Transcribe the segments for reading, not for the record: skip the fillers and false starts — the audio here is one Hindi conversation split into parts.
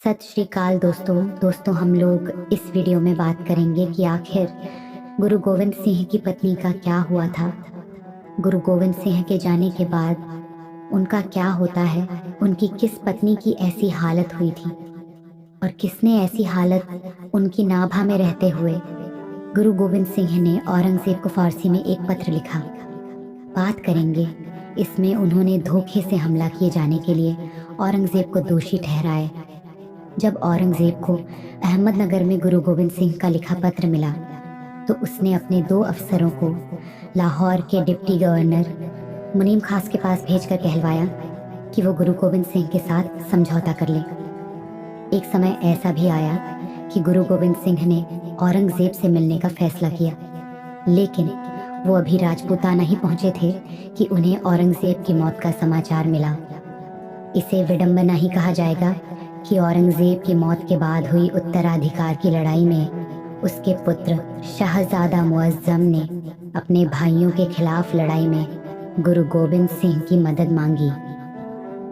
सत श्री अकाल दोस्तों हम लोग इस वीडियो में बात करेंगे कि आखिर गुरु गोविंद सिंह की पत्नी का क्या हुआ था। गुरु गोविंद सिंह के जाने के बाद उनका क्या होता है, उनकी किस पत्नी की ऐसी हालत हुई थी और किसने ऐसी हालत उनकी नाभा में रहते हुए। गुरु गोविंद सिंह ने औरंगजेब को फारसी में एक पत्र लिखा। बात करेंगे इसमें उन्होंने धोखे से हमला किए जाने के लिए औरंगजेब को दोषी ठहराए। जब औरंगजेब को अहमदनगर में गुरु गोविंद सिंह का लिखा पत्र मिला तो उसने अपने 2 अफसरों को लाहौर के डिप्टी गवर्नर मुनीम खास के पास भेजकर कहलवाया कि वो गुरु गोविंद सिंह के साथ समझौता कर ले। एक समय ऐसा भी आया कि गुरु गोविंद सिंह ने औरंगजेब से मिलने का फैसला किया, लेकिन वो अभी राजपूताना ही पहुंचे थे कि उन्हें औरंगजेब की मौत का समाचार मिला। इसे विडंबना ही कहा जाएगा कि औरंगजेब की मौत के बाद हुई उत्तराधिकार की लड़ाई में उसके पुत्र शाहजादा मुअज्जम ने अपने भाइयों के खिलाफ लड़ाई में गुरु गोविंद सिंह की मदद मांगी।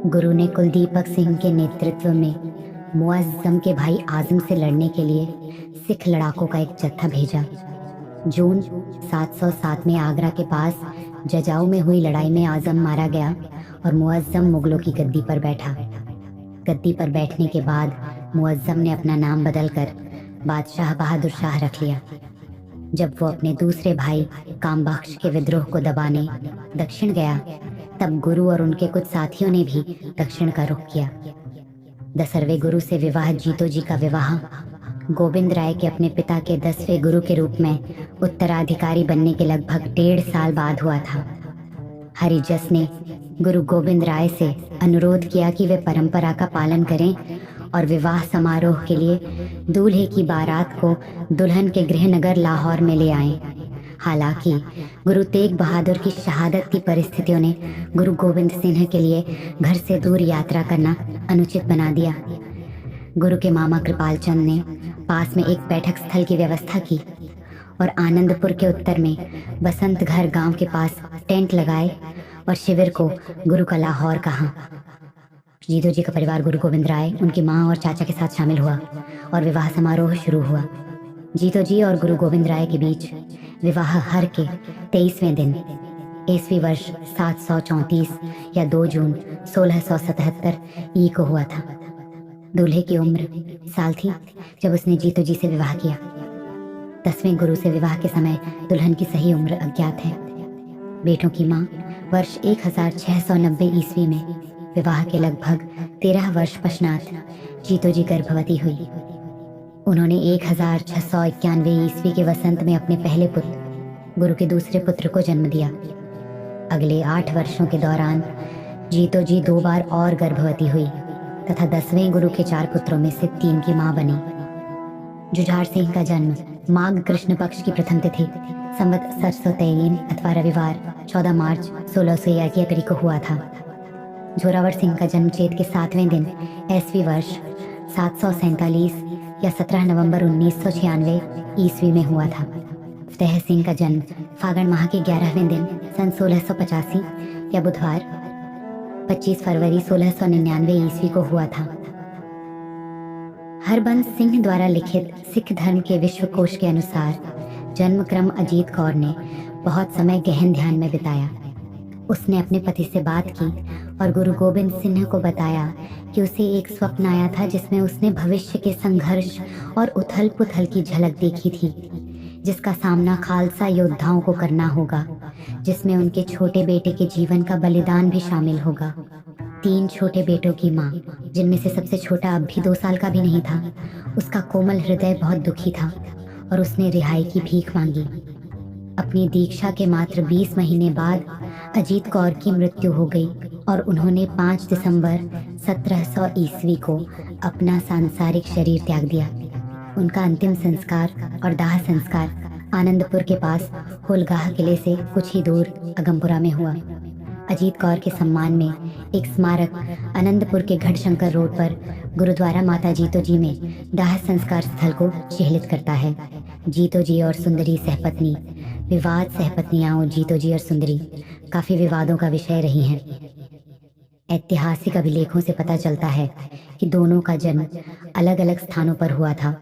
गुरु ने कुलदीपक सिंह के नेतृत्व में मुअज्जम के भाई आजम से लड़ने के लिए सिख लड़ाकों का एक जत्था भेजा। जून 707 में आगरा के पास जजाऊ में हुई लड़ाई में आजम मारा गया और मुअज्जम मुगलों की गद्दी पर बैठा। गद्दी पर बैठने के बाद मुअज्जम ने अपना नाम बदलकर बादशाह बहादुर शाह रख लिया। जब वो अपने दूसरे भाई कामबख्श के विद्रोह को दबाने दक्षिण गया, तब गुरु और उनके कुछ साथियों ने भी दक्षिण का रुख किया। 10वें गुरु से विवाह जीतो जी का विवाह गोविंद राय के अपने पिता के 10वें गुरु के रूप में उत्तराधिकारी बनने के लगभग 1.5 साल बाद हुआ था। हरिजस ने गुरु गोविंद राय से अनुरोध किया कि वे परंपरा का पालन करें और विवाह समारोह के लिए दूल्हे की बारात को दुल्हन के गृहनगर लाहौर में ले आएं। हालांकि गुरु तेग बहादुर की शहादत की परिस्थितियों ने गुरु गोविंद सिंह के लिए घर से दूर यात्रा करना अनुचित बना दिया। गुरु के मामा कृपाल चंद ने पास में एक बैठक स्थल की व्यवस्था की और आनंदपुर के उत्तर में बसंत घर गांव के पास टेंट लगाए और शिविर को गुरु का लाहौर कहा। जीतो जी का परिवार गुरु गोविंद राय, उनकी माँ और चाचा के साथ शामिल हुआ और विवाह समारोह शुरू हुआ। जीतो जी और गुरु गोविंद राय के बीच विवाह हर के 23वें दिन ईस्वी वर्ष 734 या 2 जून 1677 ई को हुआ था। दूल्हे की उम्र साल थी जब उसने जीतो जी से विवाह किया। 10वें गुरु से विवाह के समय दुल्हन की सही उम्र अज्ञात है। बेटों की मां वर्ष 1690 ईस्वी में विवाह के लगभग 13 वर्ष पश्चात जीतो जी गर्भवती हुई। उन्होंने 1691 ईस्वी के वसंत में अपने पहले पुत्र गुरु के दूसरे पुत्र को जन्म दिया। अगले 8 वर्षों के दौरान जीतो जी 2 बार और गर्भवती हुई तथा 10वें गुरु के 4 पुत्रों में से 3 की मां बनी। जुझार सिंह का जन्म माघ कृष्ण पक्ष की प्रथम तिथि संवत 723 अथवा रविवार 14 मार्च 1681 को हुआ था। जोरावर सिंह का जन्म चैत के 7वें दिन ईस्वी वर्ष 747 या 17 नवंबर 1996 ईस्वी में हुआ था। फतेह सिंह का जन्म फागण माह के 11वें दिन सन 1685 या बुधवार 25 फरवरी 1699 ईस्वी को हुआ था। हरबंस सिंह द्वारा लिखित सिख धर्म के विश्वकोश के अनुसार जन्म क्रम अजीत कौर ने बहुत समय गहन ध्यान में बिताया। उसने अपने पति से बात की और गुरु गोविंद सिंह को बताया कि उसे एक स्वप्न आया था जिसमें उसने भविष्य के संघर्ष और उथल पुथल की झलक देखी थी, जिसका सामना खालसा योद्धाओं को करना होगा, जिसमें उनके छोटे बेटे के जीवन का बलिदान भी शामिल होगा। 3 छोटे बेटों की माँ, जिनमें से सबसे छोटा अब भी 2 साल का भी नहीं था, उसका कोमल हृदय बहुत दुखी था और उसने रिहाई की भीख मांगी। अपनी दीक्षा के मात्र 20 महीने बाद अजीत कौर की मृत्यु हो गई और उन्होंने 5 दिसंबर 1700 ईस्वी को अपना सांसारिक शरीर त्याग दिया। उनका अंतिम संस्कार और दाह संस्कार आनंदपुर के पास होलगाह किले से कुछ ही दूर अगमपुरा में हुआ। अजीत कौर के सम्मान में एक स्मारक आनंदपुर के गढ़शंकर रोड पर गुरुद्वारा माता जीतो जी में दाह संस्कार स्थल को चिह्नित करता है। जीतो जी और सुंदरी सहपत्नी, विवाद सहपत्नियां और जीतो जी और सुंदरी काफी विवादों का विषय रही हैं। ऐतिहासिक अभिलेखों से पता चलता है कि दोनों का जन्म अलग अलग स्थानों पर हुआ था।